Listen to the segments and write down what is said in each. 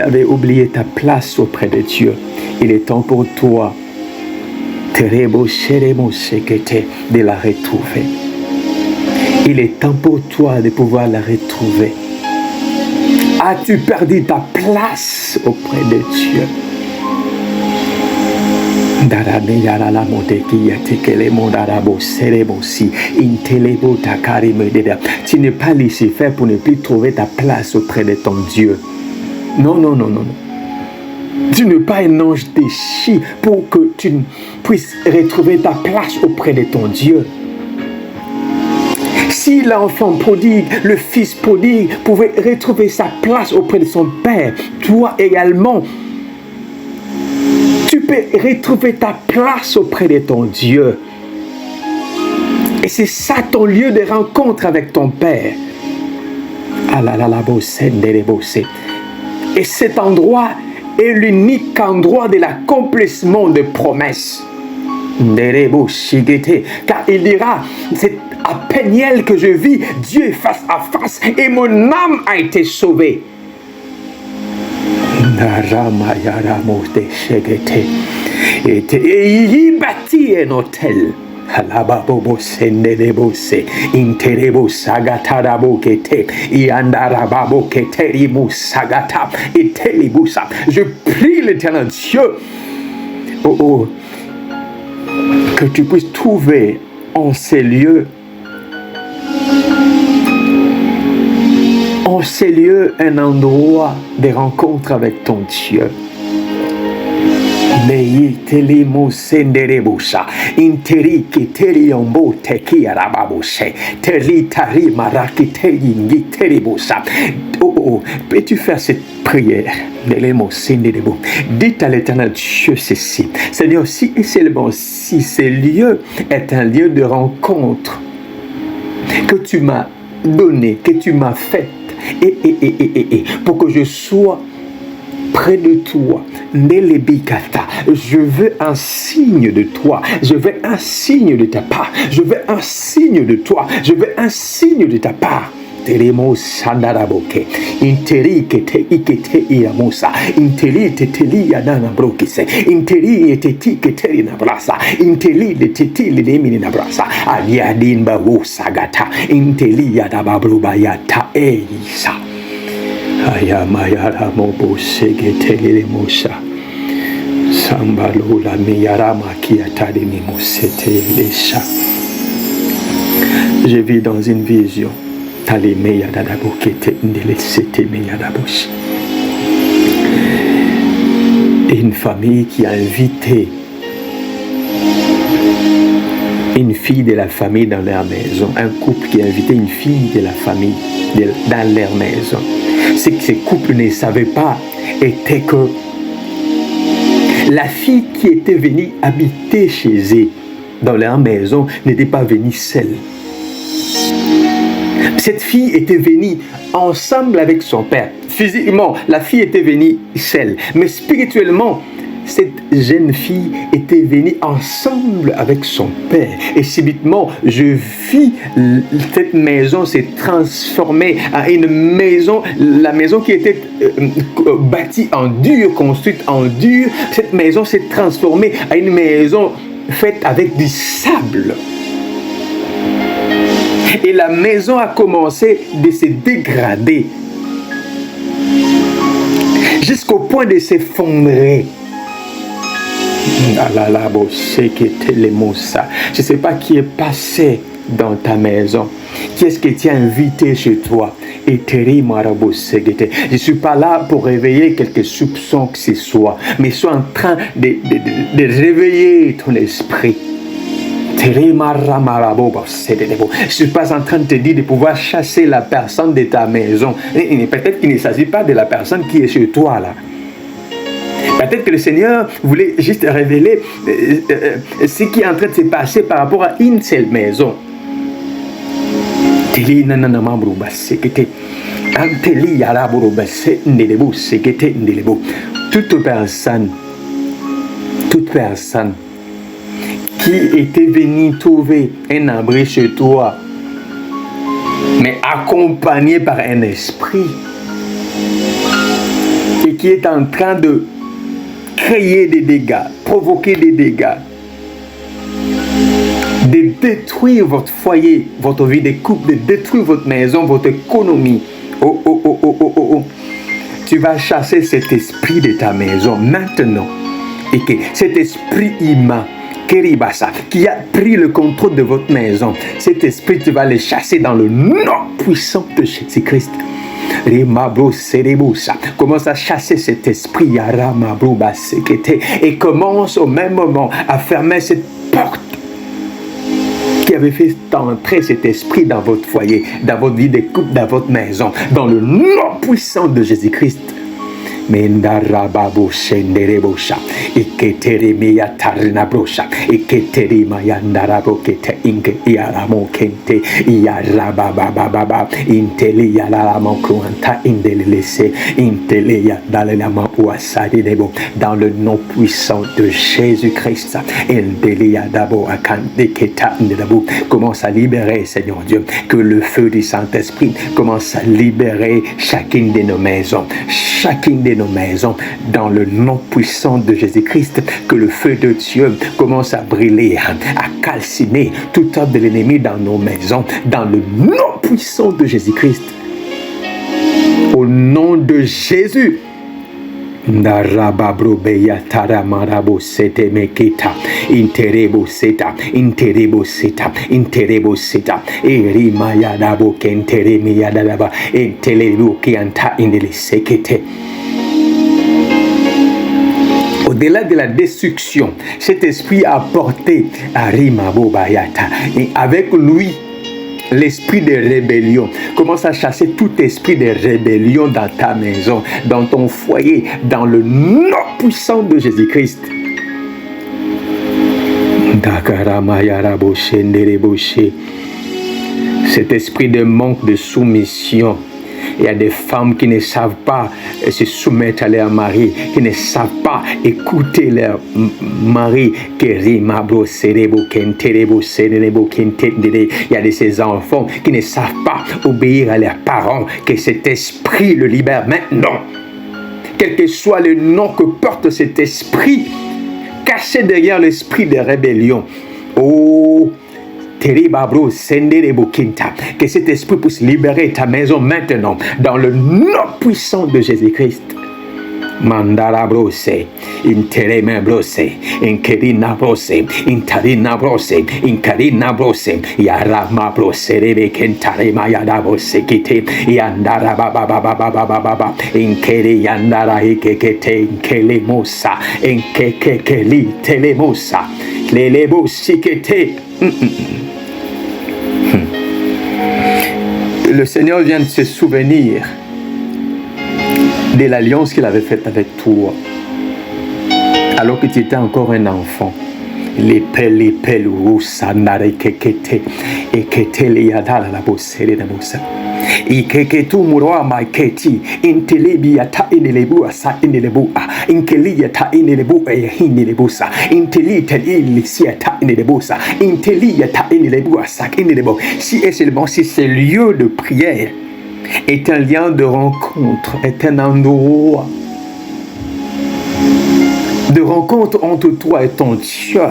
avais oublié ta place auprès de Dieu, il est temps pour toi de la retrouver. Il est temps pour toi de pouvoir la retrouver. As-tu perdu ta place auprès de Dieu? Tu n'es pas laissé faire pour ne plus trouver ta place auprès de ton Dieu. Non, non, non, non, non. Tu n'es pas un ange déchu pour que tu puisses retrouver ta place auprès de ton Dieu. Si l'enfant prodigue, le fils prodigue pouvait retrouver sa place auprès de son père, toi également, tu peux retrouver ta place auprès de ton Dieu. Et c'est ça ton lieu de rencontre avec ton père. Et cet endroit est l'unique endroit de l'accomplissement de promesses. Car il dira, c'est à Peniel que je vis Dieu face à face et mon âme a été sauvée. Et il y bâtit un hôtel. Je prie l'Éternel Dieu, que tu puisses trouver en ces lieux un endroit de rencontre avec ton Dieu. Peux-tu faire cette prière? Dites à l'Éternel Dieu ceci: Seigneur, si et seulement si ce lieu est un lieu de rencontre que tu m'as donné, que tu m'as fait, pour que je sois près de toi, je veux un signe de toi, je veux un signe de ta part, je veux un signe de toi, je veux un signe de ta part. Teremo sandaraboke interi kete ikete iamusa inteli teteli adana brokise inteli eteti keteri na brasa inteli teteli lemini na brasa aliadin babu sagata inteli adababruba yata eisa ayamayara mobo segeteli musa sambalula miyarama kiatadi mimosete lesha. Je vis dans une vision. Une famille qui a invité une fille de la famille dans leur maison, un couple qui a invité une fille de la famille dans leur maison. Ce que ces couples ne savaient pas était que la fille qui était venue habiter chez eux dans leur maison n'était pas venue seule. Cette fille était venue ensemble avec son père. Physiquement, la fille était venue seule. Mais spirituellement, cette jeune fille était venue ensemble avec son père. Et subitement, je vis cette maison s'est transformée en une maison, la maison qui était bâtie en dur, construite en dur. Cette maison s'est transformée en une maison faite avec du sable. Et la maison a commencé de se dégrader jusqu'au point de s'effondrer. Je ne sais pas qui est passé dans ta maison. Qui est-ce que tu as invité chez toi? Je ne suis pas là pour réveiller quelques soupçons que ce soit, mais je suis en train de réveiller ton esprit. Je ne suis pas en train de te dire de pouvoir chasser la personne de ta maison. Peut-être qu'il ne s'agit pas de la personne qui est chez toi là. Peut-être que le Seigneur voulait juste révéler ce qui est en train de se passer par rapport à une seule maison. Toute personne qui était venu trouver un abri chez toi, mais accompagné par un esprit, et qui est en train de créer des dégâts, provoquer des dégâts, de détruire votre foyer, votre vie de couple, de détruire votre maison, votre économie. Oh, oh, oh, oh, oh, oh, oh. Tu vas chasser cet esprit de ta maison maintenant. Et que cet esprit humain, Keribasa, qui a pris le contrôle de votre maison, cet esprit, tu vas le chasser dans le nom puissant de Jésus-Christ. Commence à chasser cet esprit et commence au même moment à fermer cette porte qui avait fait entrer cet esprit dans votre foyer, dans votre vie de couple, dans votre maison, dans le nom puissant de Jésus-Christ. Mendarababo shenderebosha iketeremia tarnabrosha iketerima yandarabo kete inke yaramo kente yarabababa inteli yaramo kuanta indelese inteli yadalama uasadi debo dans le nom puissant de Jésus-Christ. Inteli yadabo akande keta ndabo. Commence à libérer, Seigneur Dieu, que le feu du Saint-Esprit commence à libérer chacune de nos maisons, chacune de nos maisons, dans le nom puissant de Jésus-Christ, que le feu de Dieu commence à brûler, à calciner toute œuvre de l'ennemi dans nos maisons, dans le nom puissant de Jésus-Christ. Au nom de Jésus. Narababro beya taramarabo sete mekita interebo seta erima yadabo kenteremi yadaba entelebu kianta indele sekete. Au-delà de la destruction, cet esprit a porté à Rimabo Bayata et avec lui l'esprit de rébellion. Commence à chasser tout esprit de rébellion dans ta maison, dans ton foyer, dans le nom puissant de Jésus-Christ. Cet esprit de manque de soumission. Il y a des femmes qui ne savent pas se soumettre à leur mari, qui ne savent pas écouter leur mari. Il y a de ces enfants qui ne savent pas obéir à leurs parents, que cet esprit le libère maintenant. Quel que soit le nom que porte cet esprit, caché derrière l'esprit de rébellion. Oh, que cet esprit puisse libérer ta maison maintenant, dans le nom puissant de Jésus-Christ. Mandara brose, intereme brose, inkerina brose, intarina brose, inkarina brose, yarama brose, rebe kentarema yada brose kite, yandara baba baba baba baba, inkeri yandara ikekete, inkele mosa, inkekekeli telemosa, lelebo sikete. Le Seigneur vient de se souvenir de l'alliance qu'il avait faite avec toi alors que tu étais encore un enfant. Les pelles sanare kekete et ketele yadala la bossere de Moussa. Ikeketu murwa maiketi intelebi ta inelebu asa inelebu inkeli ta inelebu hinelebusa inteli teli ta inelebusa inteli ta inelebu asa inelebu. Si et seulement si ce lieu de prière est un lien de rencontre, est un endroit de rencontre entre toi et ton Dieu.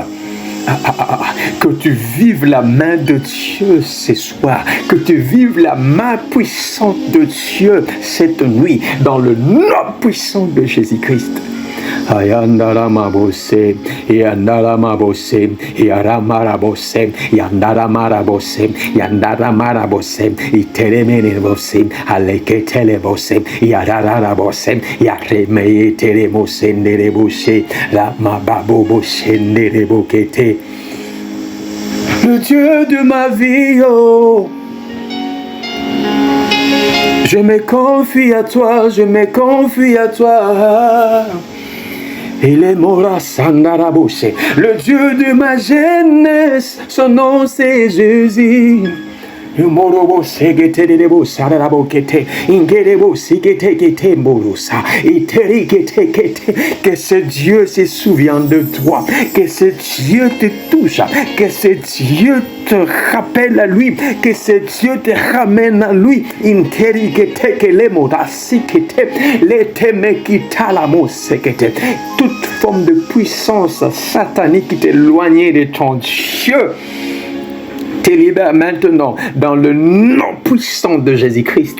Que tu vives la main de Dieu ce soir, que tu vives la main puissante de Dieu cette nuit, dans le nom puissant de Jésus-Christ. Ayandara mabose, yandara mabose, yaramara bose, yandara marabose, yandara marabose, iteremene bose, aleketele bose, yarara bose, yareme teremose nerebushe, la mababo boshe nerebokete. Le Dieu de ma vie, oh, je me confie à toi, je me confie à toi. Il est Mora Sandarabouche, le Dieu de ma jeunesse, son nom c'est Jésus. Morobo segete de debo sarabo kete. Ingerebo sigete kete morosa. Iteri kete kete. Que ce Dieu se souvienne de toi. Que ce Dieu te touche. Que ce Dieu te rappelle à lui. Que ce Dieu te ramène à lui. Interi kete que le modasi kete. Le teme kita la mosekete. Toute forme de puissance satanique qui t'éloignait de ton Dieu te libère maintenant dans le nom puissant de Jésus-Christ.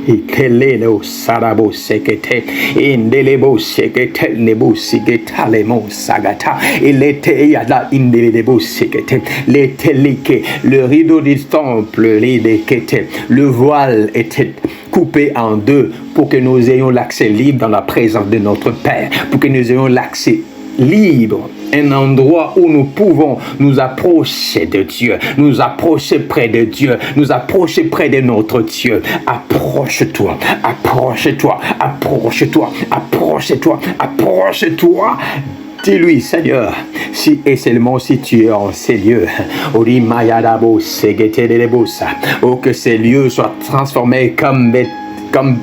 Et telelo sarabo sekete indelebo sekete nebo siketa lemo sagata elete yada indelebo sekete le telike le rideau du temple le voile était coupé en deux pour que nous ayons l'accès libre dans la présence de notre Père, pour que nous ayons l'accès libre, un endroit où nous pouvons nous approcher de Dieu, nous approcher près de Dieu, nous approcher près de notre Dieu. Approche-toi, approche-toi, approche-toi, approche-toi, approche-toi. Dis-lui, Seigneur, si et seulement si tu es en ces lieux, oh que ces lieux soient transformés comme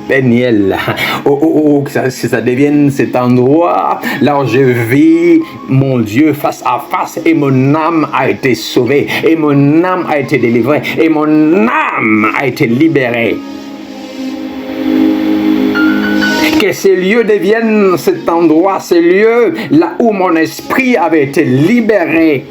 Peniel, que ça devienne cet endroit là où je vis mon Dieu face à face et mon âme a été sauvée et mon âme a été délivrée et mon âme a été libérée. Que ces lieux deviennent cet endroit, ces lieux là où mon esprit avait été libéré.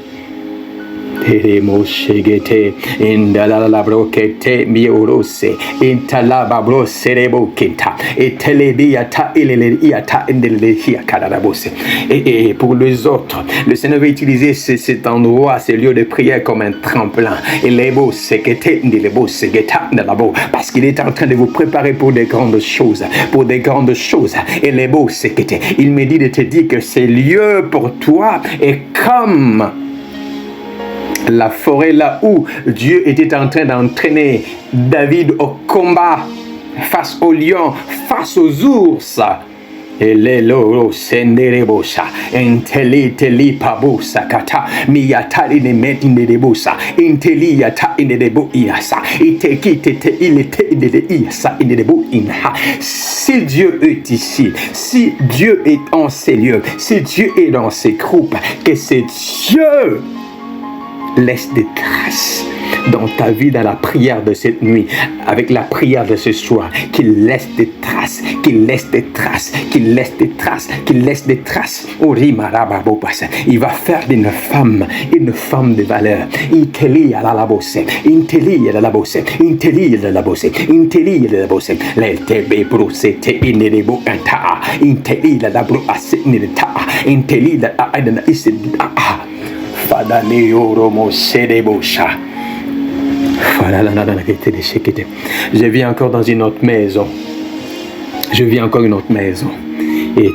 Teremo shegete indala la brokete miorose intala babro serebo kenta et telebiata ileliata indelehia kadabose. Et pour les autres, le Seigneur va utiliser cet endroit, ces lieux de prière comme un tremplin. Et les beaux sekete ndelebo segeta ndalabo, parce qu'il est en train de vous préparer pour des grandes choses, pour des grandes choses. Et les beaux sekete, il me dit de te dire que ces lieux pour toi est comme la forêt là où Dieu était en train d'entraîner David au combat face aux lions, face aux ours. Et les loro senderebosa, inteli teli pabusa kata, miyatari ne metinde debosa, inteli yata inde debo iasa, iteki tete ilete inde de iasa inde debo inha. Si Dieu est ici, si Dieu est en ces lieux, si Dieu est dans ces groupes, que c'est Dieu laisse des traces dans ta vie, dans la prière de cette nuit, avec la prière de ce soir, qu'il laisse des traces, qu'il laisse des traces, qu'il laisse des traces, qu'il laisse des traces. Il va faire d'une femme de valeur. Inteli à la bosse, inteli à la bosse, inteli à la bosse, inteli à la bosse. L'eltebe brosete inedebo anta, inteli à la brosse ineta, inteli à la isid'a. Je vis encore dans une autre maison. Je vis encore une autre maison. Et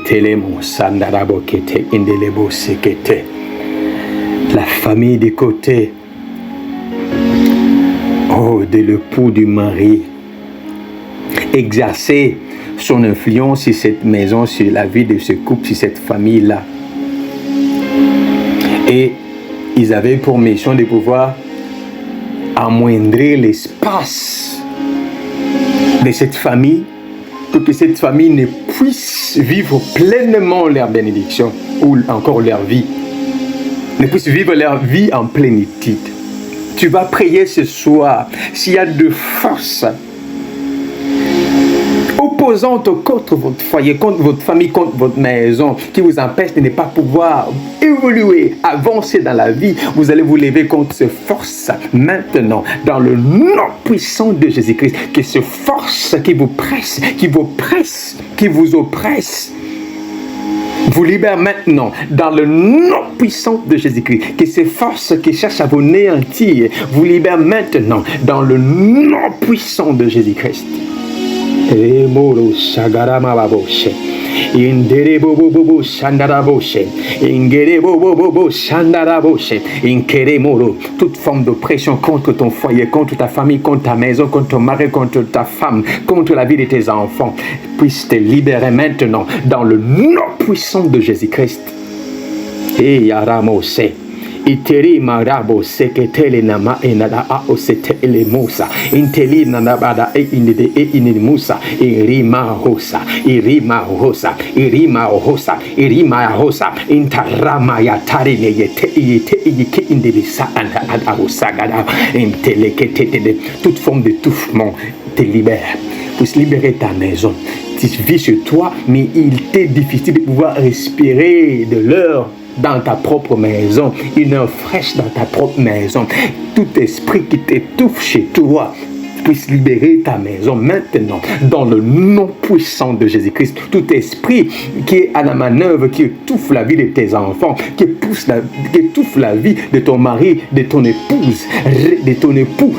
la famille des côtés, de l'époux du mari, exercer son influence sur cette maison, sur la vie de ce couple, sur cette famille-là. Et ils avaient pour mission de pouvoir amoindrir l'espace de cette famille pour que cette famille ne puisse vivre pleinement leur bénédiction ou encore leur vie, ne puisse vivre leur vie en plénitude. Tu vas prier ce soir s'il y a de force opposante contre votre foyer, contre votre famille, contre votre maison, qui vous empêche de ne pas pouvoir évoluer, avancer dans la vie. Vous allez vous lever contre ces forces maintenant, dans le nom puissant de Jésus-Christ, que ces forces qui vous pressent, qui vous oppressent, vous libère maintenant dans le nom puissant de Jésus-Christ. Que ces forces qui cherchent à vous néantir vous libèrent maintenant dans le nom puissant de Jésus-Christ. Remoro shagarama baboshe indere bobo bobo shandaraboshe ingere bobo bobo shandaraboshe inkere moro. Toute forme d'oppression contre ton foyer, contre ta famille, contre ta maison, contre ton mari, contre ta femme, contre la vie de tes enfants, puisse te libérer maintenant dans le nom puissant de Jésus-Christ. Et yaramose Iteri marabo seketele nama enada aosete ele musa. Inteli nanabada inide musa. Irima hosa. Irima hosa. Irima hosa. Irima hosa. Intarama yatari ne yete indilisa anda adahosagada. Intelekete. Toute forme de touffement te libère. Puisse libérer ta maison. Tu vis sur toi, mais il t'est difficile de pouvoir respirer de l'air dans ta propre maison, une heure fraîche dans ta propre maison. Tout esprit qui t'étouffe chez toi puisse libérer ta maison maintenant, dans le nom puissant de Jésus-Christ. Tout esprit qui est à la manœuvre, qui étouffe la vie de tes enfants, qui étouffe la vie de ton mari, de ton épouse, de ton époux,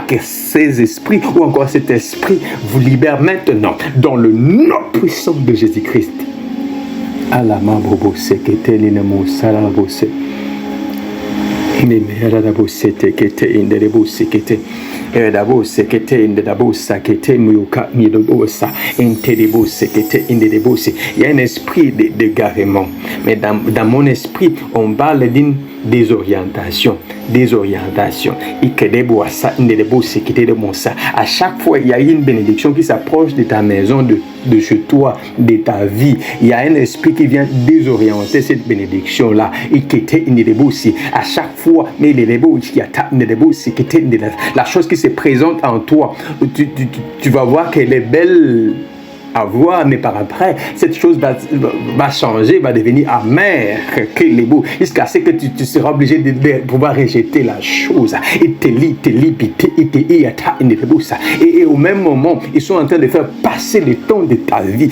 que ces esprits ou encore cet esprit vous libère maintenant, dans le nom puissant de Jésus-Christ. Alama bobo sekete linamo sarabose. Nimera da bosete kete indere bosekete. Edabo sekete indere bosa kete muyuka midobosa. Intede bosekete indere bose. Il y a un esprit d'égarement. Mais dans mon esprit, on parle d'une désorientation. À chaque fois, il y a une bénédiction qui s'approche de ta maison, de chez toi, de ta vie. Il y a un esprit qui vient désorienter cette bénédiction-là. À chaque fois, la chose qui se présente en toi, tu vas voir qu'elle est belle à voir, mais par après, cette chose va changer, va devenir amère, jusqu'à ce que tu seras obligé de pouvoir rejeter la chose. Et au même moment, ils sont en train de faire passer le temps de ta vie.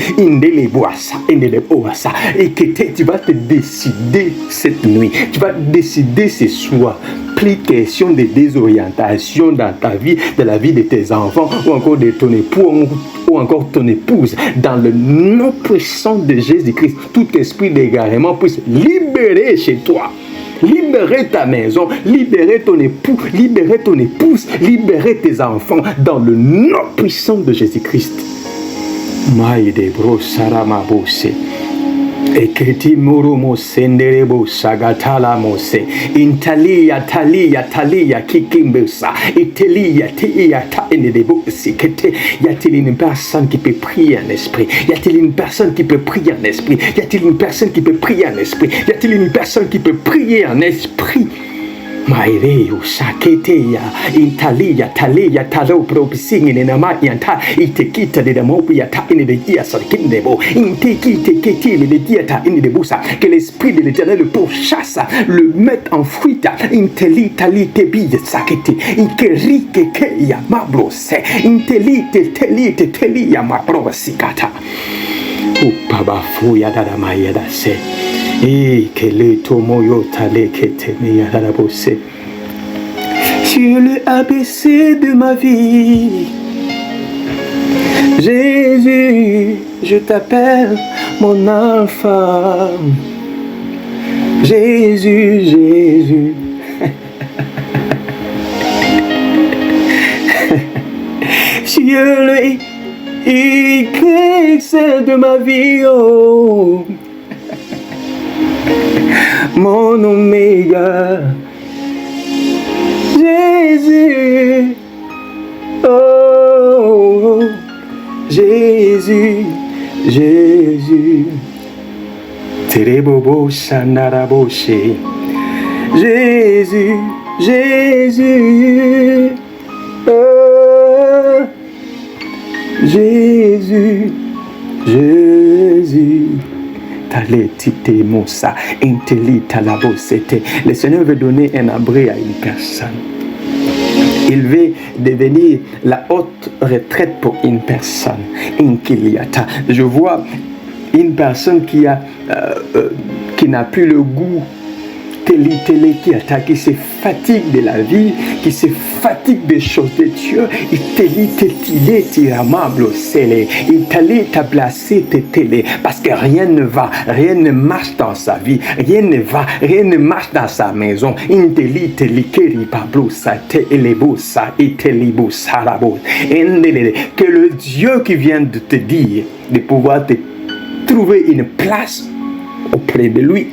Et que tu vas te décider cette nuit, tu vas décider ce soir. Plus question de désorientation dans ta vie, de la vie de tes enfants, ou encore de ton époux, ou encore ton épouse. Dans le nom puissant de Jésus-Christ, tout esprit d'égarement puisse libérer chez toi. Libérer ta maison, libérer ton époux, libérer ton épouse, libérer tes enfants. Dans le nom puissant de Jésus-Christ. Maïde bro saramabose. Eketi murumo senderebo sagatala mose intalia talia kikimbusa itelia tia ta enedebo sikete. Y a-t-il une personne qui peut prier en esprit? Y a-t-il une personne qui peut prier en esprit? Y a-t-il une personne qui peut prier en esprit? Y a-t-il une personne qui peut prier en esprit? Maireo saketeya intalia talia talo propsing in nama yanta itekita de mopia ta in de dia sarkindebo intekite ketile de dieta in de busa. Que l'esprit de l'Éternel le pourchasse, le mette en fuite. Inteli tali tebi sakete inkeri keya mabrose inteli teli ya mabrosikata. Upaba fuya dada maya da se. Et que le tomoyo tale kete me yarabose. Sur le ABC de ma vie, Jésus, je t'appelle mon enfant. Jésus. Sur le X de ma vie, oh. Mon oméga, Jésus, oh, Jésus, Terebobo Sanaraboshe, Jésus, oh, Jésus. Le Seigneur veut donner un abri à une personne. Il veut devenir la haute retraite pour une personne. Je vois une personne qui n'a plus le goût, qui se fatigue de la vie, qui se fatigue des choses de Dieu. Parce que rien ne va, rien ne marche dans sa vie, rien ne marche dans sa maison. Que le Dieu qui vient de te dire de pouvoir te trouver une place auprès de lui,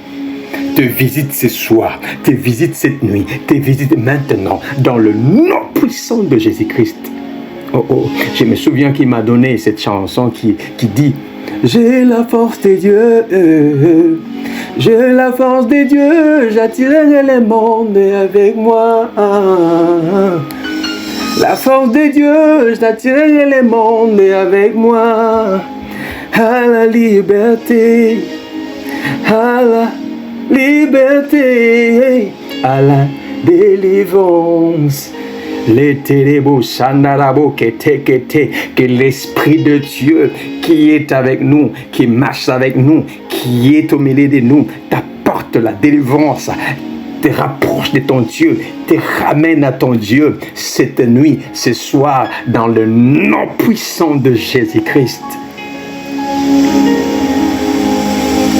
te visite ce soir, te visite cette nuit, te visite maintenant, dans le nom puissant de Jésus-Christ. Oh oh, je me souviens qu'il m'a donné cette chanson qui dit « J'ai la force de Dieu, j'ai la force de Dieu, j'attirerai les mondes avec moi. La force de Dieu, j'attirerai les mondes avec moi. À la liberté, à la liberté, à la délivrance. Que l'Esprit de Dieu qui est avec nous, qui marche avec nous, qui est au milieu de nous, t'apporte la délivrance, te rapproche de ton Dieu, te ramène à ton Dieu cette nuit, ce soir, dans le nom puissant de Jésus-Christ.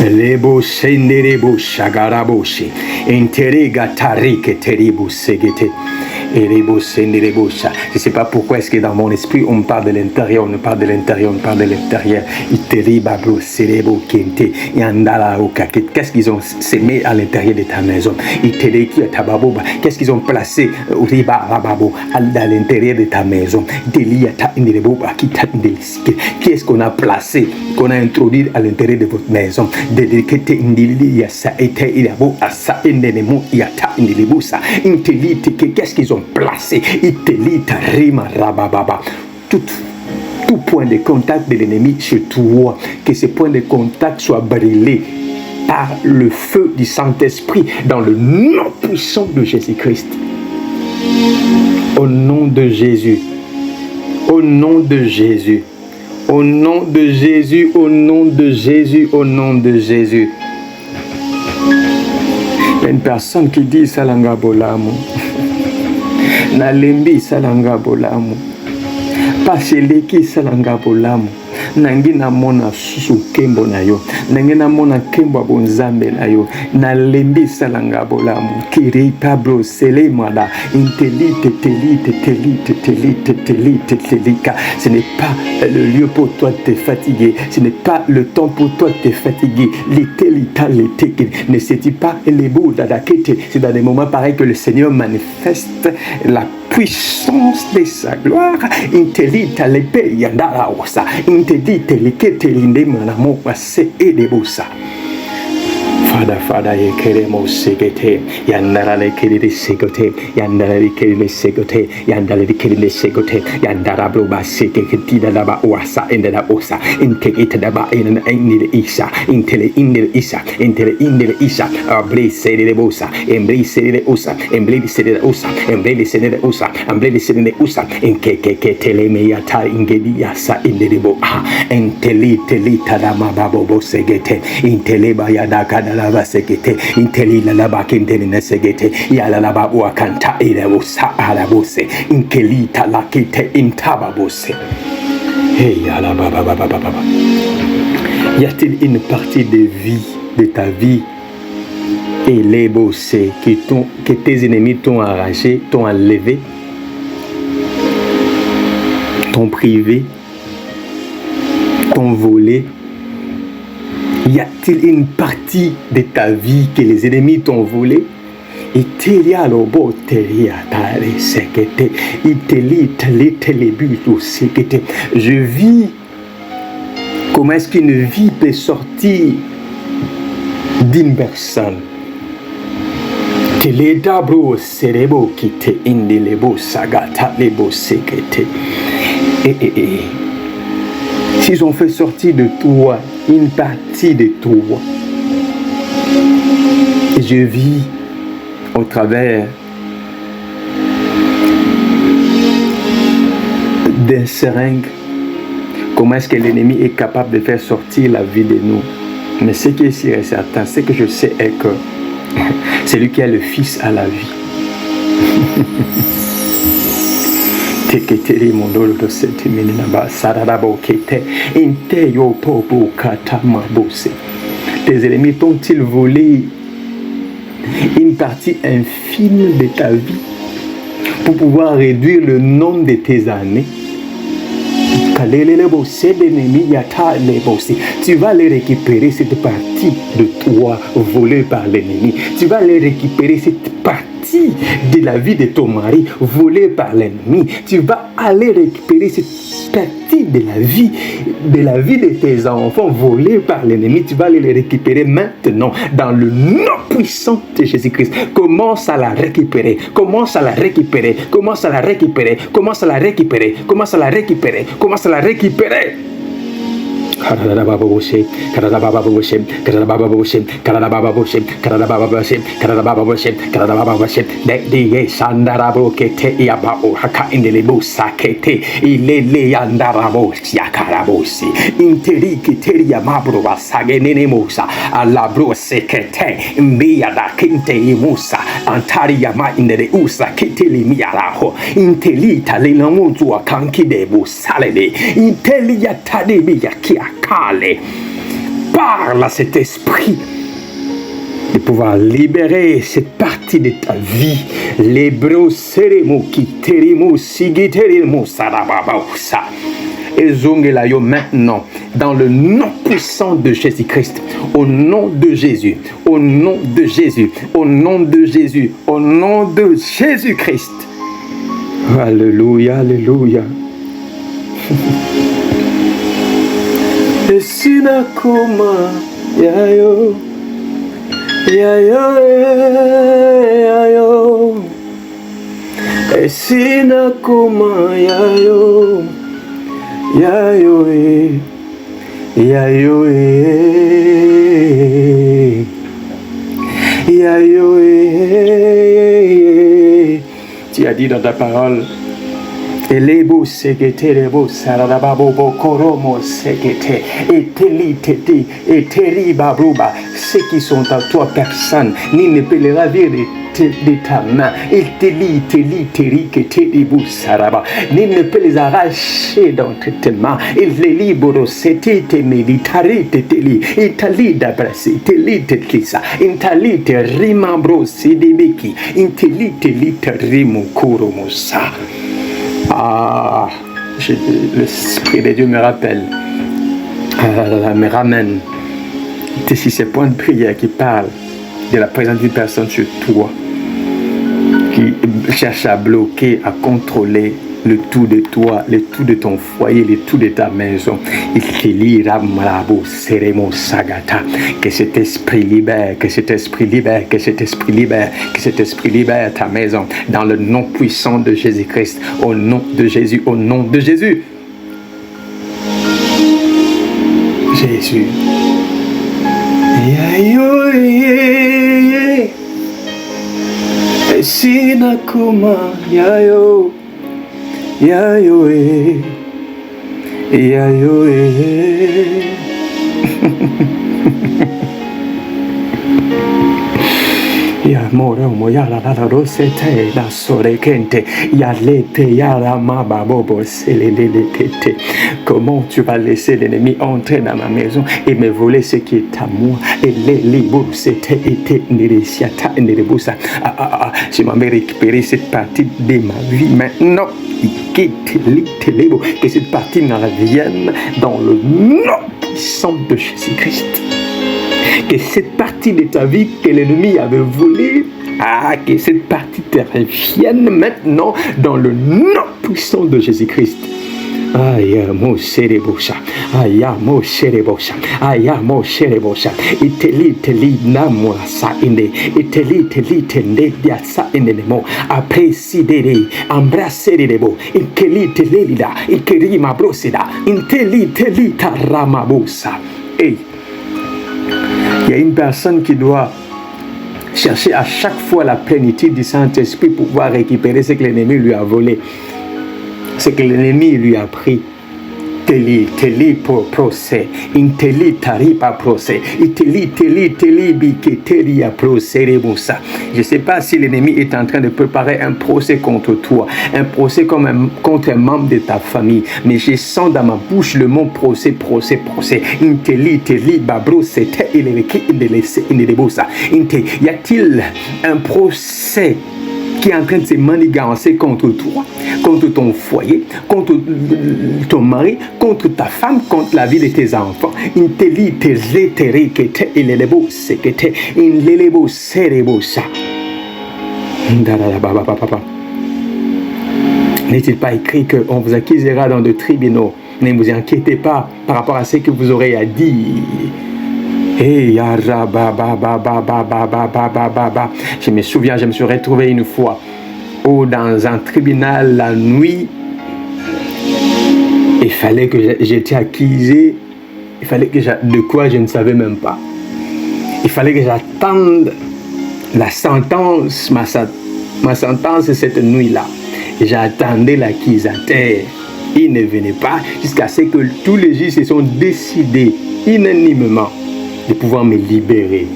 Lebo senderebo shagaraboshe, interega tarike teribu segete. Je ne sais pas pourquoi est-ce que dans mon esprit on parle de l'intérieur, on parle de l'intérieur, on parle de l'intérieur. Qu'est-ce qu'ils ont sémé à l'intérieur de ta maison? Qu'est-ce qu'ils ont placé à l'intérieur de ta maison? Qui est-ce qu'on a placé, qu'on a introduit à l'intérieur de votre maison? Qu'est-ce qu'ils ont placé? Tout point de contact de l'ennemi chez toi, que ce point de contact soit brûlé par le feu du Saint-Esprit dans le nom puissant de Jésus-Christ. Au nom de Jésus, au nom de Jésus, au nom de Jésus, au nom de Jésus, au nom de Jésus. Il y a une personne qui dit Salanga Bolamu. Nalembi Salanga Bolamu. Pasheleki Salanga Bolamu. Nangina mona susu kembo na yo. Nangina mona kembo abonzambe na yo. Nalembi Salanga Bolamu. Kiri Pablo Sele Mada. Intelite, telika. Ce n'est pas le lieu pour toi de te fatiguer. Ce n'est pas le temps pour toi de te fatiguer. Ne sais-tu pas les bouts d'Adakete? C'est dans des moments pareils que le Seigneur manifeste la puissance de sa gloire. Intelita l'épée yandara osa. Intelite likete linde manamo wase edebosa. Fada yekeremo segete yandara lekere segote yandara lekere segote yandara lekere segote yandara bloba seketi daba wasa endada osa integita daba in isa intele indel isa abli sede bosa embli sede osa embli sede osa embli sede osa embli sede osa inkeke teleme yata ingedi yasa indebo entelite lita dama babo segete inteleba yadaka laba segete intelila laba kindene na segete yala laba wakanta ila usa ala bose inkelita lakite intaba bose. Hey yala baba. Y a-t-il une partie de vie de ta vie et les bossés que tes ennemis t'ont arraché, t'ont enlevé, t'ont privé, t'ont volé? Y a-t-il une partie de ta vie que les ennemis t'ont volé? Je vis. Comment est-ce qu'une vie peut sortir d'une personne? S'ils ont fait sortir de toi une partie de toi, je vis au travers d'un seringue. Comment est-ce que l'ennemi est capable de faire sortir la vie de nous? Mais ce qui est sûr et certain, ce que je sais est que celui qui a le Fils a la vie. Tes ennemis t'ont-ils volé une partie infime de ta vie pour pouvoir réduire le nombre de tes années? Tu vas aller récupérer cette partie de toi volée par l'ennemi. Tu vas aller récupérer cette partie de la vie de ton mari volée par l'ennemi. Tu vas aller récupérer cette partie de la vie de tes enfants volée par l'ennemi. Tu vas aller les récupérer maintenant dans le nom puissant de Jésus-Christ. Commence à la récupérer. Commence à la récupérer. Commence à la récupérer. Commence à la récupérer. Commence à la récupérer. Commence à la récupérer. Parle à cet esprit de pouvoir libérer cette partie de ta vie. Et maintenant, dans le nom puissant de Jésus-Christ, au nom de Jésus, au nom de Jésus, au nom de Jésus, au nom de Jésus-Christ. Alléluia, alléluia. Sina kuma yayo yayo yayo sina kuma yayo yayo yayo yayo. Tu as dit dans ta parole, Elebo sekete lebo sarababo bokoromo sekete eteli tete eteli babruba. Ceux qui sont à toi, personne ni ne peut les ravir de ta main. Eteli teli teri keteli bu saraba. Ni ne peut les arracher dans tes mains. Il les libère. C'était te meditari teteli itali d'abrasi teli tetlisa intali te rimambro sidibiki inteli teli te rimukoromosa. Ah, l'Esprit de Dieu me rappelle, me ramène de ces points de prière qui parlent de la présence d'une personne sur toi, qui cherche à bloquer, à contrôler le tout de toi, le tout de ton foyer, le tout de ta maison. Que cet esprit libère, que cet esprit libère, que cet esprit libère, que cet esprit libère ta maison dans le nom puissant de Jésus-Christ, au nom de Jésus, au nom de Jésus. Jésus. Sinakuma yayo yayo yayo. Ya mora moya la rosete la sore kente ya lete ya la maba bobo selelelete. Comment tu vas laisser l'ennemi entrer dans ma maison et me voler ce qui est à moi? Et les libres c'était été nirisiata niribusa. Je m'en vais récupérer cette partie de ma vie maintenant. Que cette partie n'en revienne dans le nom puissant de Jésus-Christ. Que cette partie de ta vie que l'ennemi avait volée, que cette partie te revienne maintenant dans le nom puissant de Jésus-Christ. Ayamo serebosha, ayamo serebosha, ayamo serebosha. Iteli teli namwasa inde, iteli teli tende diasa indemo. Apresidere, embrasserebo, ikeli telida, ikeri mabrosida, inteli teli taramabosa. Hey. Il y a une personne qui doit chercher à chaque fois la plénitude du Saint-Esprit pour pouvoir récupérer ce que l'ennemi lui a volé, ce que l'ennemi lui a pris. Teli pour procès, inteli tari pas procès, teli biketeli a procès rebusa. Je ne sais pas si l'ennemi est en train de préparer un procès contre toi, un procès contre un membre de ta famille, mais je sens dans ma bouche le mot procès. Inteli babro c'était il est qui il est rebusa. Y a-t-il un procès qui est en train de se manigancer contre toi, contre ton foyer, contre ton mari, contre ta femme, contre la vie de tes enfants. N'est-il pas écrit qu'on vous accusera dans de tribunaux? Ne vous inquiétez pas par rapport à ce que vous aurez à dire. Je me souviens, je me suis retrouvé une fois dans un tribunal la nuit. Il fallait que j'étais accusé. Il fallait que de quoi je ne savais même pas. Il fallait que j'attende la sentence, ma sentence cette nuit-là. J'attendais l'accusateur. Il ne venait pas jusqu'à ce que tous les juges se sont décidés unanimement de pouvoir me libérer.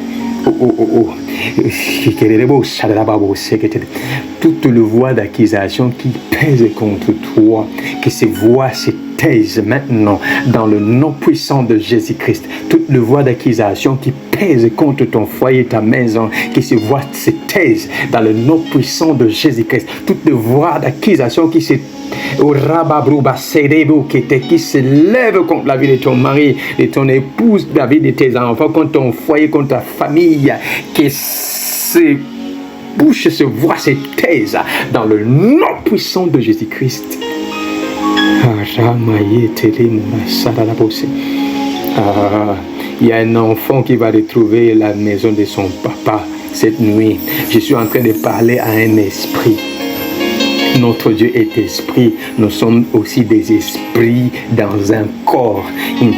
Toute le voix d'accusation qui pèse contre toi, que ces voix se taisent maintenant dans le nom puissant de Jésus-Christ. Toute le voix d'accusation qui pèse contre ton foyer, ta maison, que ces voix se taisent dans le nom puissant de Jésus-Christ. Toute le voix d'accusation qui se qui se lève contre la vie de ton mari, de ton épouse, la vie de tes enfants, contre ton foyer, contre ta famille, que ces bouches, se voix, se taisent dans le nom puissant de Jésus-Christ. Il y a un enfant qui va retrouver la maison de son papa cette nuit. Je suis en train de parler à un esprit. Notre Dieu est esprit. Nous sommes aussi des esprits dans un corps. Il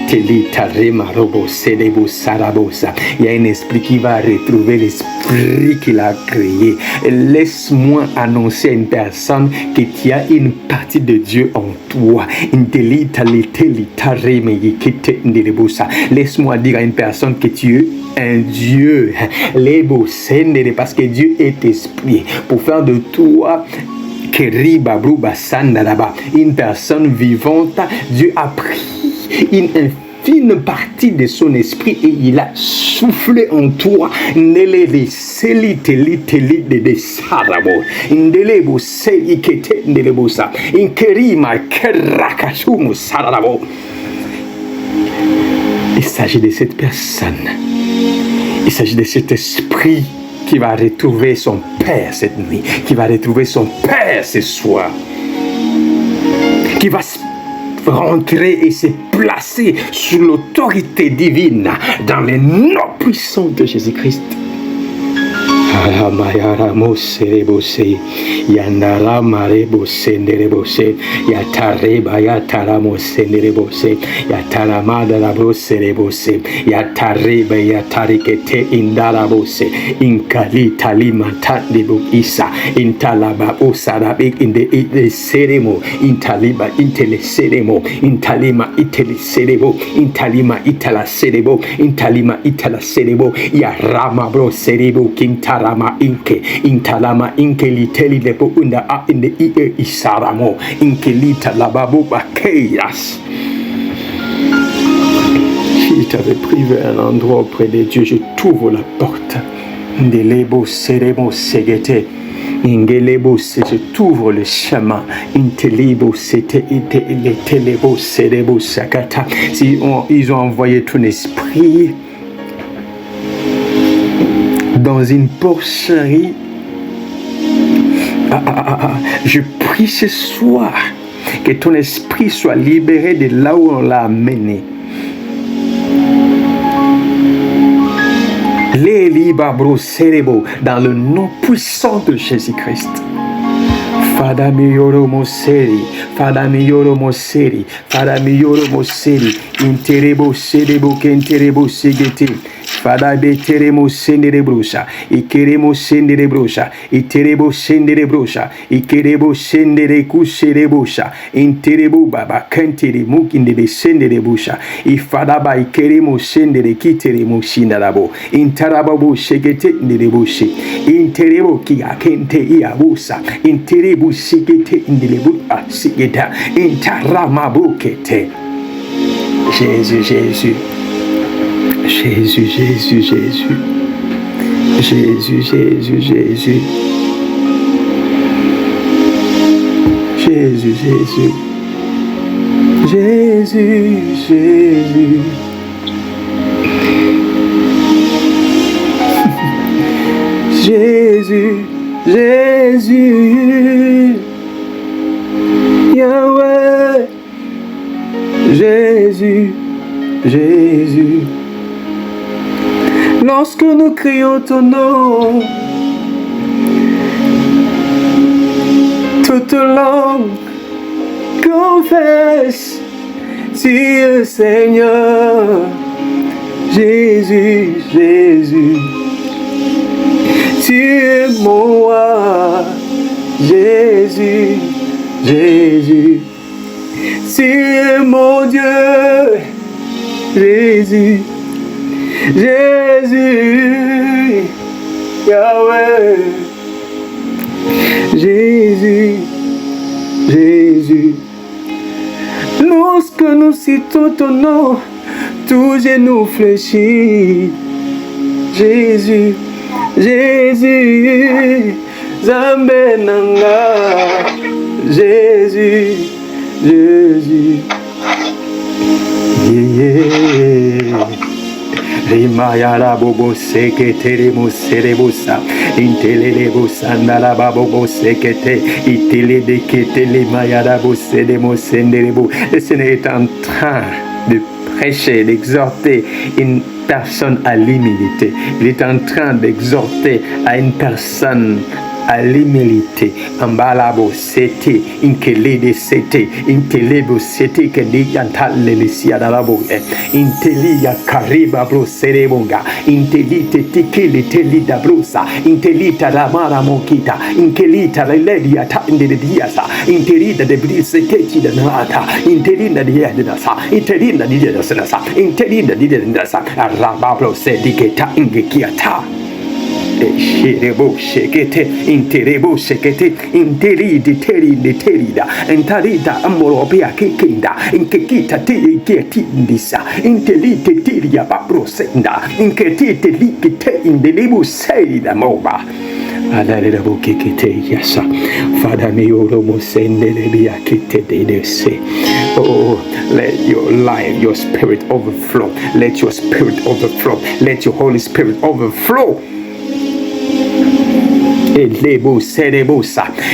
y a un esprit qui va retrouver l'esprit qu'il a créé. Laisse-moi annoncer à une personne que tu as une partie de Dieu en toi. Laisse-moi dire à une personne que tu es un Dieu. Parce que Dieu est esprit. Pour faire de toi une personne vivante, Dieu a pris une infime partie de son esprit et il a soufflé en toi. Il s'agit de cette personne. Il s'agit de cet esprit qui va retrouver son Père cette nuit, qui va retrouver son Père ce soir, qui va rentrer et se placer sous l'autorité divine dans les noms puissants de Jésus-Christ. Yandara marebo senderebose, yatareba yataramo senderebose, yataramada labose rebose, yatareba yatarikete indarabose, inkali talima tandibu isa, intalaba osarabik in the seremo, intaliba intele seremo, intalima itele serebo, intalima itala serebo, intalima itala serebo, yarama bro serebo, kintarama inke, intalama inke liteli lepo unda a in the ie isaramo, inke lita lababu bakeiras. Si tu avais privé un endroit auprès de Dieu, je t'ouvre la porte. Ndelebo seremo segete. Ingelebo, je t'ouvre le chemin. Intelibo, c'était le telebo, serebo, sakata. Si ils ont envoyé ton esprit dans une porcherie, je prie ce soir que ton esprit soit libéré de là où on l'a amené. Les libabro cérébro dans le nom puissant de Jésus-Christ. Fada miyoro moseri, fada miyoro moseri, fada miyoro moseri, interebo serebo kenterebo segete. Fada beteremo sendere brosha, ikeremo sendere brosha, iterebo sendere brosha, ikerebo sendere kusere brosha, interebo baba kantere mukinde sendere brosha, ifada ba ikeremo sendere kiteremo shindarabo, intarabo shegete ndere broshe, interebo ki akente iabusa, interebo shigete ndere buta sigeta, intarama bukete. Jésus, Jésus. Jésus, Jésus, Jésus. Jésus, Jésus, Jésus. Jésus, Jésus. Jésus, Jésus. Jésus, Jésus. Yahweh. Jésus, Jésus. Lorsque nous crions ton nom, toute langue confesse, tu es Seigneur. Jésus, Jésus, tu es mon roi. Jésus, Jésus, tu es mon Dieu. Jésus, Jésus, Yahweh. Jésus, Jésus. Lorsque nous citons ton nom, tout genou fléchit. Jésus, Jésus, Zambé Nanga. Jésus, Jésus. Yeah. Rimayara bobo sekete remuserebusa intelelebusa nalaba bobo sekete itele dekete le mayara bosede mosenderebu. Le Seigneur est en train de prêcher, d'exhorter une personne à l'humilité. Il est en train d'exhorter à une personne à l'humilité. Ambalabo sete inkele de sete intelebo sete que digantale le siadalabo inteli ya kariba bro serebonga inteli tekele teli da brusa intelita la mara mokita inkelita la ledia ta inde de diasa interida de brise keti da nata interina de yadasa interina de yadasa interina de yadasa arabablo sediketa ingekiata. Shirebo shekete, interebo shekete, interidi teride terida, entarida amorobia kekinda, inkekita tiki indisa, interite tiria babrosenda, inketite likite indelibu seida moba. Adarebo kekete yasa, Father me oromo sendelebia kite dedese. Oh, let your life, your spirit overflow. Let your spirit overflow. Let your Holy Spirit overflow.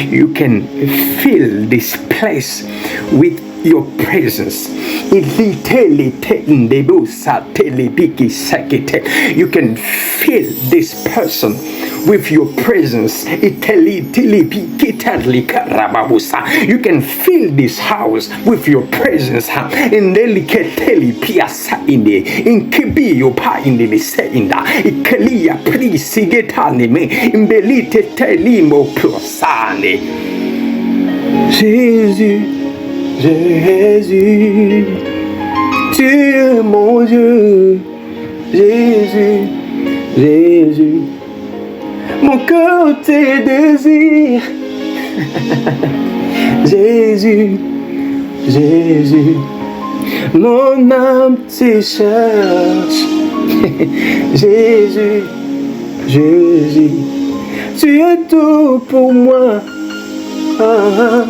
You can fill this place with your presence. You can fill this person with your presence. You can fill this house with your presence. Jésus, Jésus, tu es mon Dieu. Jésus, Jésus, mon cœur te désire. Jésus, Jésus, mon âme te cherche. Jésus, Jésus, tu es tout pour moi. Ah,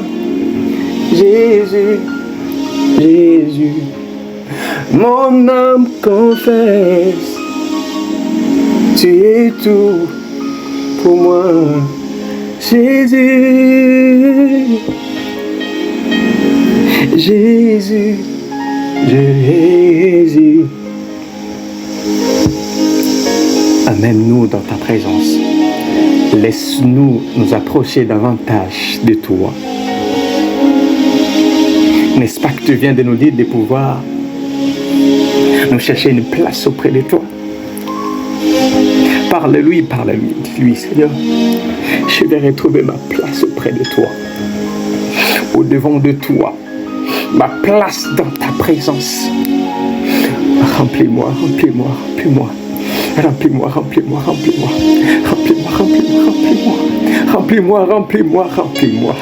Jésus, Jésus, mon âme confesse, tu es tout pour moi. Jésus, Jésus, Jésus. Amène-nous dans ta présence. Laisse-nous nous approcher davantage de toi. N'est-ce pas que tu viens de nous dire de pouvoir nous chercher une place auprès de toi? Parle-lui, parle-lui. Dis-lui, Seigneur, je vais retrouver ma place auprès de toi. Au-devant de toi. Ma place dans ta présence. Remplis-moi, remplis-moi, remplis-moi. Remplis-moi, remplis-moi, remplis-moi. Remplis-moi, remplis-moi, remplis-moi. Remplis-moi, remplis-moi, remplis-moi.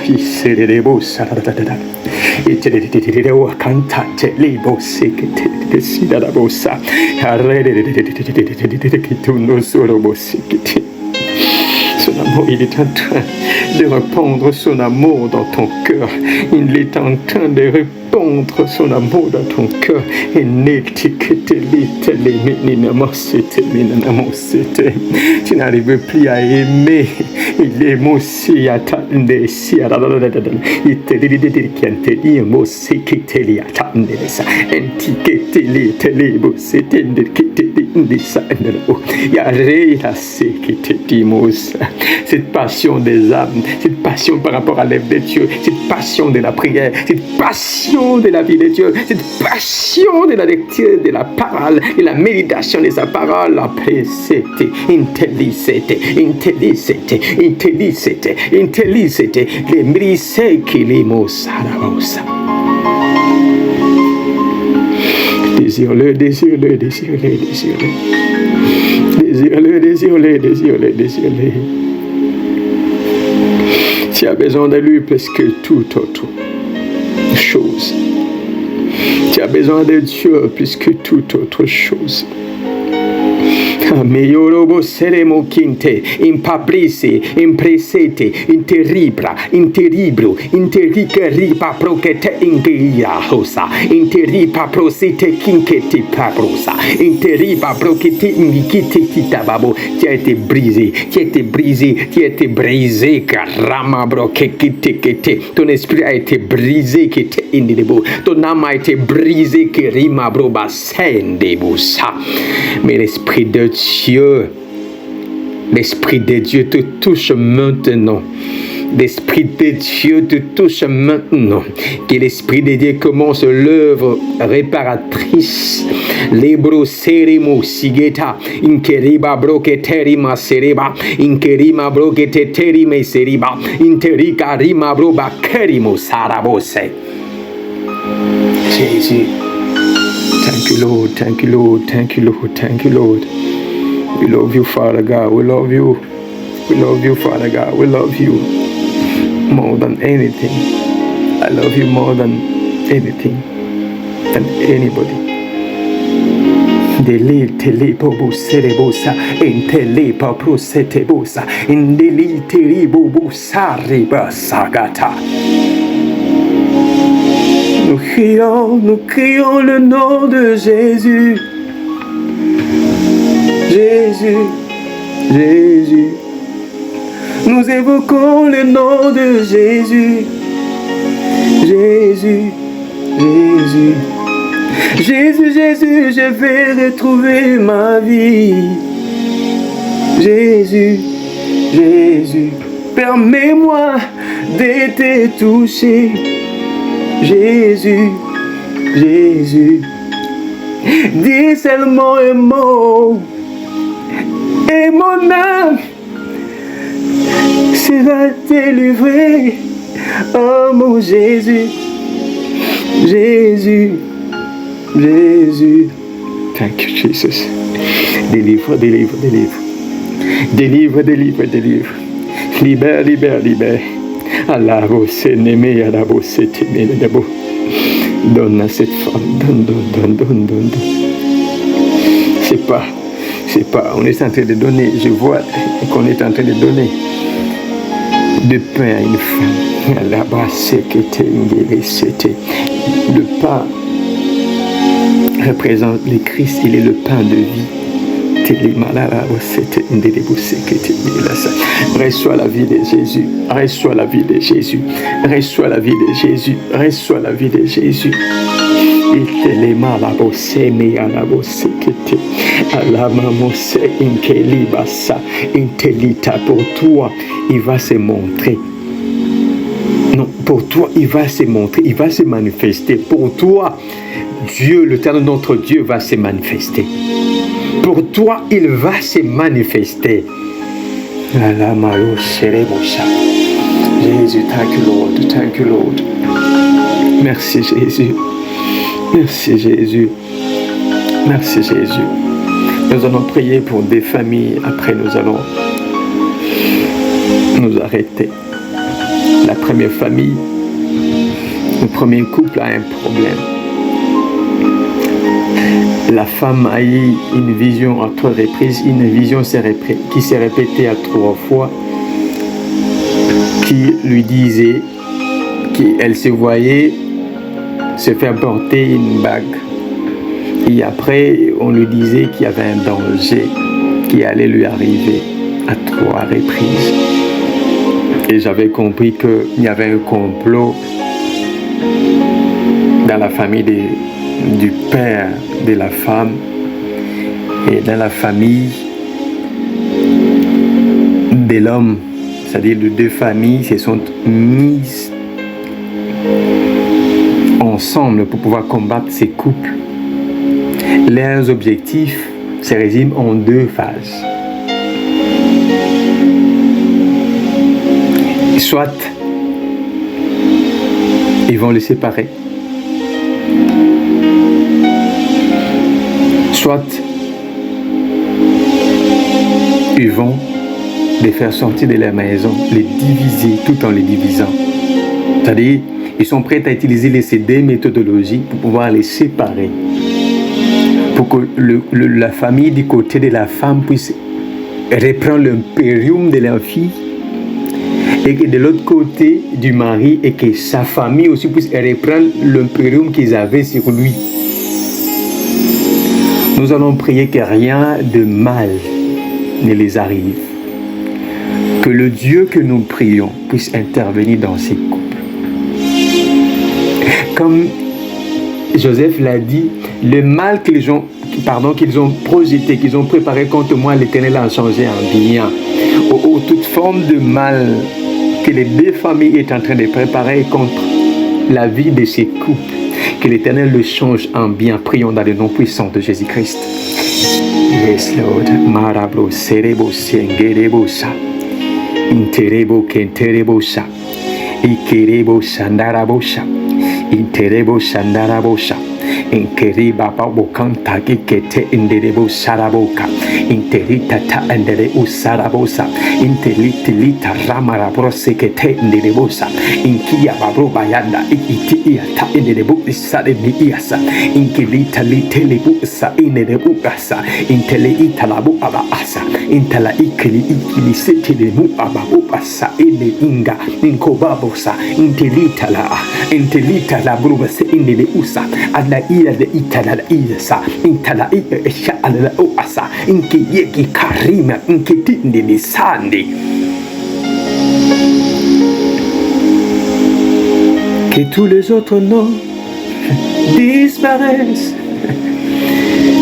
Oh, il est en train de répandre son amour dans ton cœur. Il est en train de répandre son amour dans ton cœur. Tu n'arrives plus à aimer. Il est aussi attendé. Il te dit qu'il te dit aussi qui te dit attendé ça. Cette passion des âmes, cette passion par rapport à l'œuvre de Dieu, cette passion de la prière, cette passion de la vie de Dieu, cette passion de la lecture de la parole et la méditation de sa parole. Après, c'était intelligente, les mérissés qui les mots. Désire-le. Tu as besoin de lui plus que toute autre chose. Tu as besoin de Dieu plus que toute autre chose. Meyorobo seremo quinte, impabrisi, impresete, interibra, interibro, intericaripa proquete ingeia rosa, interipa prosite quinketi pabrosa, interipa proquete invikite kitababo. Tu as été brisé, karama broquete, ton esprit a été brisé, qui était indébo, ton âme a été brisée, qui rima broba sendebosa. Mais l'esprit de Dieu, l'Esprit de Dieu te touche maintenant. L'Esprit de Dieu te touche maintenant. Que l'Esprit de Dieu commence l'œuvre réparatrice. Lebro serimo sigeta. Inkeriba broketerima sereba. Inkerima broketerima seriba. Interika rima broba kerimo sarabose. Jésus. Thank you, Lord. Thank you, Lord. Thank you, Lord. Thank you, Lord. We love you, Father God. We love you. We love you, Father God. We love you more than anything. I love you more than anything, than anybody. Deli tele bobo serebosa, intele papro setebosa, indeli teri bobo sariba sagata. Nous crions le nom de Jésus. Jésus, Jésus. Nous évoquons le nom de Jésus. Jésus, Jésus. Jésus, Jésus, je vais retrouver ma vie. Jésus, Jésus. Permets-moi d'être touché. Jésus, Jésus, dis seulement un mot et mon âme sera délivrée. Oh mon Jésus, Jésus, Jésus. Thank you, Jesus. Délivre, délivre, délivre. Délivre, délivre, délivre. Libère, libère, libère. Allah, donne à cette femme, donne. C'est pas, on est en train de donner, je vois qu'on est en train de donner de pain à une femme. Allah, le pain représente le Christ, il est le pain de vie. Reçois la vie de Jésus, reçois la vie de Jésus, reçois la vie de Jésus, reçois la vie de Jésus. Pour toi, il va se montrer. Non, pour toi, il va se montrer, il va se manifester. Pour toi, Dieu, l'éternel notre Dieu, va se manifester. Pour toi, il va se manifester. Jésus, thank you, Lord. Thank you, Lord. Merci, Jésus. Merci, Jésus. Merci, Jésus. Nous allons prier pour des familles. Après, nous allons nous arrêter. La première famille, le premier couple a un problème. La femme a eu une vision à 3 reprises, une vision qui s'est répétée à 3 fois. qui lui disait qu'elle se voyait se faire porter une bague. Et après, on lui disait qu'il y avait un danger qui allait lui arriver à 3 reprises. Et j'avais compris qu'il y avait un complot dans la famille du père de la femme et dans la famille de l'homme. C'est-à-dire les 2 familles se sont mises ensemble pour pouvoir combattre ces couples. Leurs objectifs se résument en 2 phases. Soit ils vont les séparer, soit ils vont les faire sortir de leur maison, les diviser tout en les divisant. C'est-à-dire, ils sont prêts à utiliser ces 2 méthodologies pour pouvoir les séparer, pour que la famille du côté de la femme puisse reprendre l'impérium de leur fille, et que de l'autre côté du mari, et que sa famille aussi puisse reprendre l'impérium qu'ils avaient sur lui. Nous allons prier que rien de mal ne les arrive. Que le Dieu que nous prions puisse intervenir dans ces couples. Comme Joseph l'a dit, le mal qu'ils ont projeté, qu'ils ont préparé contre moi, l'Éternel a changé en bien. Toute forme de mal que les 2 familles sont en train de préparer contre la vie de ces couples, que l'Éternel le change en bien. Prions dans le nom puissant de Jésus-Christ. Yes, Lord. Marablo, serebo, sengerebosa. Interebo, kenterebosa. Ikerebo, sandarabosa. Interebo, sandarabosa. Inkeriba, babokanta, kikete, inderebo, saraboka. Interita, ta, andere, usarabosa. Intelita, ramarabrose, kete, inderebosa. Inkia, babro, bayanda, ikiti, ta, inderebo, isade, miiasa. Inkilita, litelebusa, inderebugasa. Inteleita, labu, abaasa. Intela, ikili, sete, mu, ababubasa, ine, inga, inkobabosa. Intelita, la, brubase, indereusa. Ada, de itala isa intala isha ala oasa inki yeki karima inki tindi ni sandi. Que tous les autres noms disparaissent.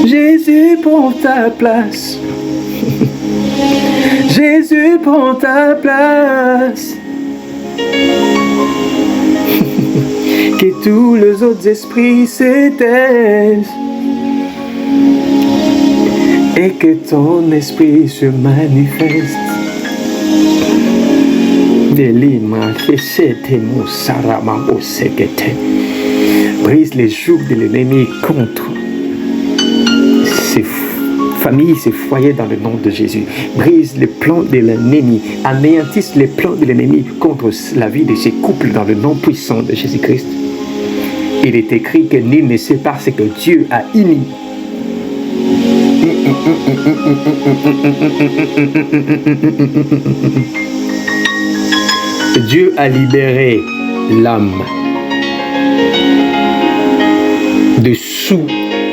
Jésus prend ta place. Jésus prend ta place. Que tous les autres esprits s'éteignent et que ton esprit se manifeste. Brise les jougs de l'ennemi contre ces familles, ces foyers dans le nom de Jésus. Brise les plans de l'ennemi, anéantisse les plans de l'ennemi contre la vie de ces couples dans le nom puissant de Jésus-Christ. Il est écrit que nul ne sépare ce que Dieu a uni. Dieu a libéré l'âme de sous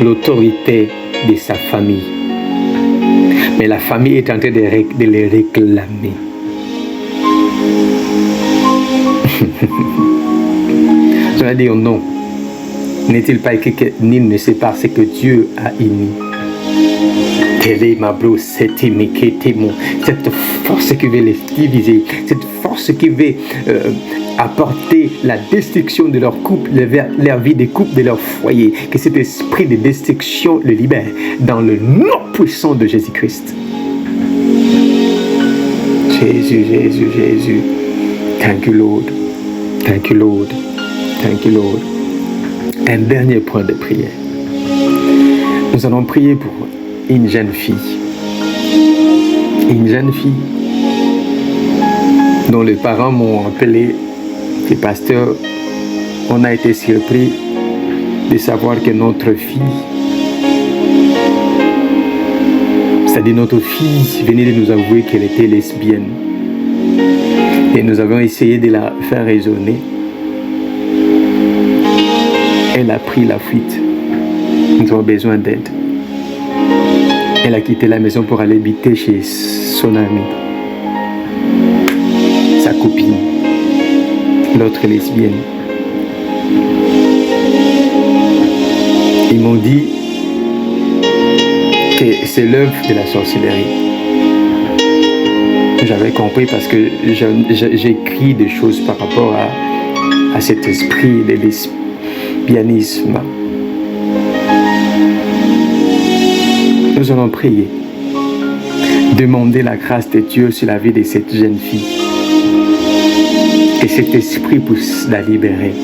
l'autorité de sa famille. Mais la famille est en train de les réclamer. Je vais dire non. N'est-il pas écrit que nul ne sépare ce que Dieu a uni? Cette force qui veut les diviser, cette force qui veut apporter la destruction de leur couple, leur vie de couple, de leur foyer, que cet esprit de destruction le libère dans le nom puissant de Jésus-Christ. Jésus, Jésus, Jésus. Thank you, Lord. Thank you, Lord. Thank you, Lord. Un dernier point de prière. Nous allons prier pour une jeune fille. Une jeune fille dont les parents m'ont appelé, les pasteurs, on a été surpris de savoir que notre fille, c'est-à-dire notre fille venait de nous avouer qu'elle était lesbienne. Et nous avons essayé de la faire raisonner. Elle a pris la fuite. Nous avons besoin d'aide. Elle a quitté la maison pour aller habiter chez son amie, sa copine, l'autre lesbienne. Ils m'ont dit que c'est l'œuvre de la sorcellerie. J'avais compris parce que j'écris des choses par rapport à cet esprit de lesbianisme. Nous allons prier, demander la grâce de Dieu sur la vie de cette jeune fille. Que cet esprit puisse la libérer.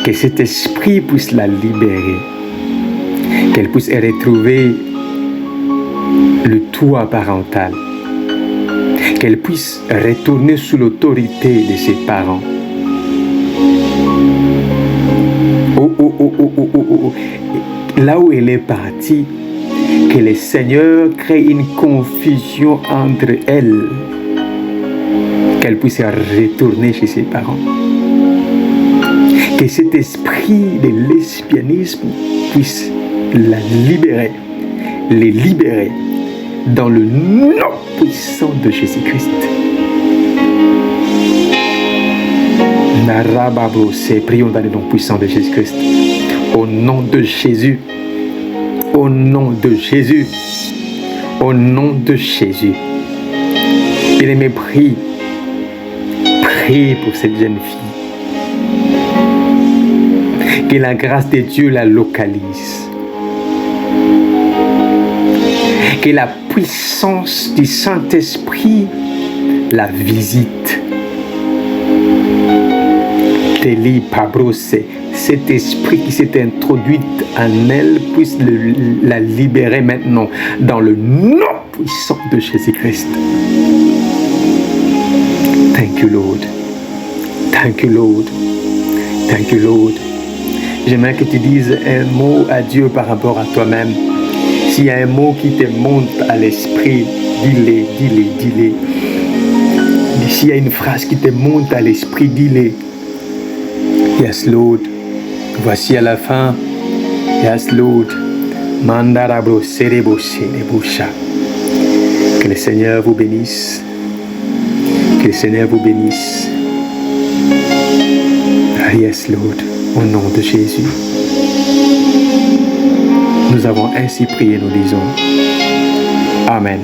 Que cet esprit puisse la libérer. Qu'elle puisse retrouver le toit parental. Qu'elle puisse retourner sous l'autorité de ses parents. Là où elle est partie, que le Seigneur crée une confusion entre elles, qu'elle puisse retourner chez ses parents. Que cet esprit de lesbianisme puisse la libérer, les libérer dans le nom puissant de Jésus-Christ. Prions dans le nom puissant de Jésus-Christ. Au nom de Jésus. Au nom de Jésus. Au nom de Jésus. Bien-aimé, prie. Prie pour cette jeune fille. Que la grâce de Dieu la localise. Que la puissance du Saint-Esprit la visite. Teli Pabrose, cet esprit qui s'est introduit en elle puisse la libérer maintenant dans le nom puissant de Jésus-Christ. Thank you, Lord. Thank you, Lord. Thank you, Lord. J'aimerais que tu dises un mot à Dieu par rapport à toi-même. S'il y a un mot qui te monte à l'esprit, dis-le, dis-le, dis-le. S'il y a une phrase qui te monte à l'esprit, dis-le. Yes, Lord. Voici à la fin. Yes, Lord. Mandarabro serebo serebusha. Que le Seigneur vous bénisse. Que le Seigneur vous bénisse. Ah, yes, Lord. Au nom de Jésus. Nous avons ainsi prié, nous disons. Amen.